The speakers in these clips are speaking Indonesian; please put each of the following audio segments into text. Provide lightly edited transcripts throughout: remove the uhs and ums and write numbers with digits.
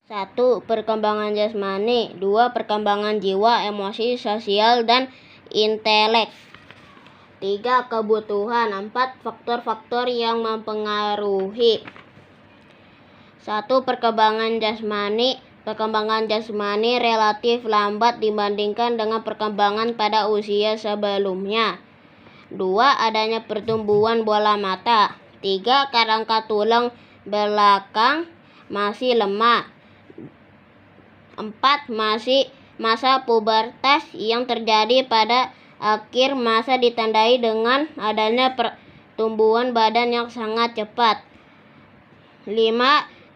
1. Perkembangan jasmani. 2. Perkembangan jiwa, emosi, sosial, dan intelek. 3. Kebutuhan. 4. Faktor-faktor yang mempengaruhi. 1. Perkembangan jasmani. Perkembangan jasmani relatif lambat dibandingkan dengan perkembangan pada usia sebelumnya. 2. Adanya pertumbuhan bola mata. 3. Kerangka tulang belakang masih lemah. 4. Masa pubertas yang terjadi pada akhir masa ditandai dengan adanya pertumbuhan badan yang sangat cepat. 5.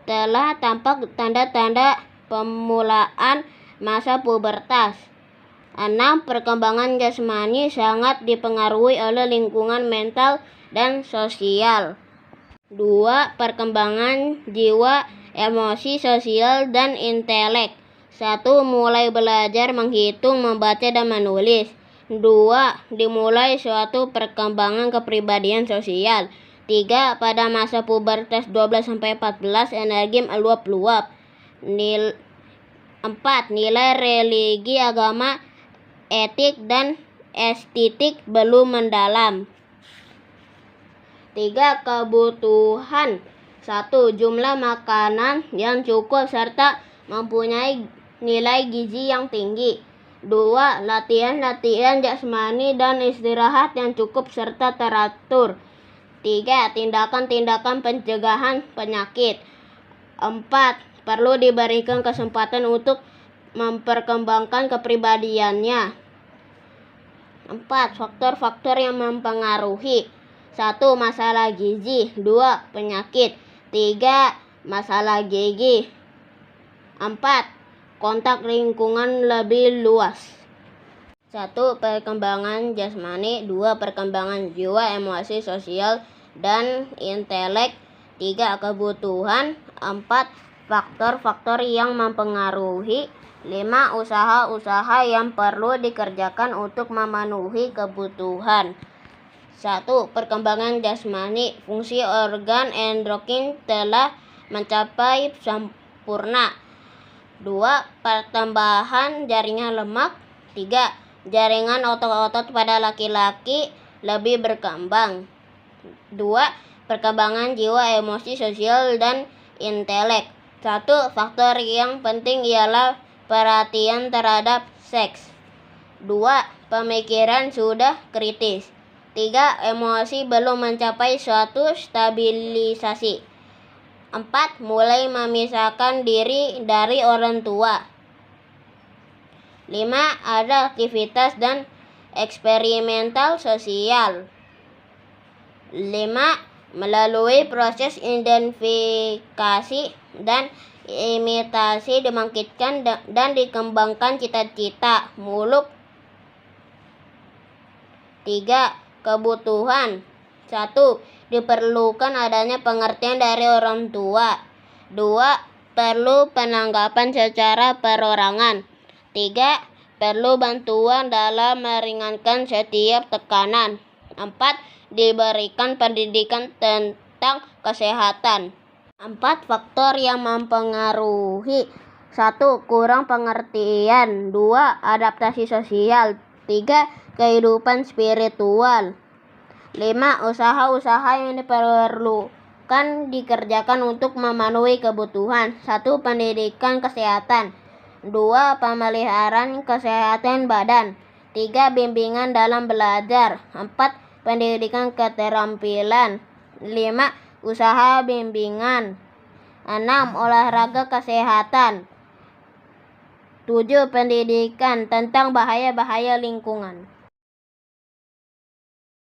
Telah tampak tanda-tanda pemulaan masa pubertas. 6. Perkembangan jasmani sangat dipengaruhi oleh lingkungan mental dan sosial. 2. Perkembangan jiwa, emosi, sosial, dan intelek. 1. Mulai belajar menghitung, membaca, dan menulis. 2. Dimulai suatu perkembangan kepribadian sosial. 3. Pada masa pubertas 12-14 energi meluap-luap. 4. Nilai religi, agama, etik, dan estetik belum mendalam. 3. Kebutuhan. 1. Jumlah makanan yang cukup serta mempunyai nilai gizi yang tinggi. 2. Latihan jasmani dan istirahat yang cukup serta teratur. 3. Tindakan-tindakan pencegahan penyakit. 4. Perlu diberikan kesempatan untuk memperkembangkan kepribadiannya. 4. Faktor-faktor yang mempengaruhi. 1. Masalah gizi. 2. Penyakit. 3. Masalah gigi. 4. Kontak lingkungan lebih luas. 1. Perkembangan jasmani. 2. Perkembangan jiwa, emosi, sosial, dan intelek. 3. Kebutuhan. 4. Faktor-faktor yang mempengaruhi. 5. Usaha-usaha yang perlu dikerjakan untuk memenuhi kebutuhan. 1. Perkembangan jasmani. Fungsi organ endokrin telah mencapai sempurna. 2. Pertambahan jaringan lemak. 3. Jaringan otot-otot pada laki-laki lebih berkembang. 2. Perkembangan jiwa, emosi, sosial, dan intelek. 1. Faktor yang penting ialah perhatian terhadap seks. 2. Pemikiran sudah kritis. 3. Emosi belum mencapai suatu stabilisasi. 4. Mulai memisahkan diri dari orang tua. 5. Ada aktivitas dan eksperimental sosial. 5. Melalui proses identifikasi dan imitasi dibangkitkan dan dikembangkan cita-cita muluk. 3. Kebutuhan. 1. Diperlukan adanya pengertian dari orang tua. 2. Perlu penanggapan secara perorangan. 3. Perlu bantuan dalam meringankan setiap tekanan. 4. Diberikan pendidikan tentang kesehatan. 4. Faktor yang mempengaruhi. 1. Kurang pengertian. 2. Adaptasi sosial. 3. Kehidupan spiritual. 5. Usaha-usaha yang diperlukan dikerjakan untuk memenuhi kebutuhan. 1. Pendidikan kesehatan. 2. Pemeliharaan kesehatan badan. 3. Bimbingan dalam belajar. 4. Pendidikan keterampilan. 5. Usaha bimbingan. 6. Olahraga kesehatan. 7. Pendidikan tentang bahaya-bahaya lingkungan.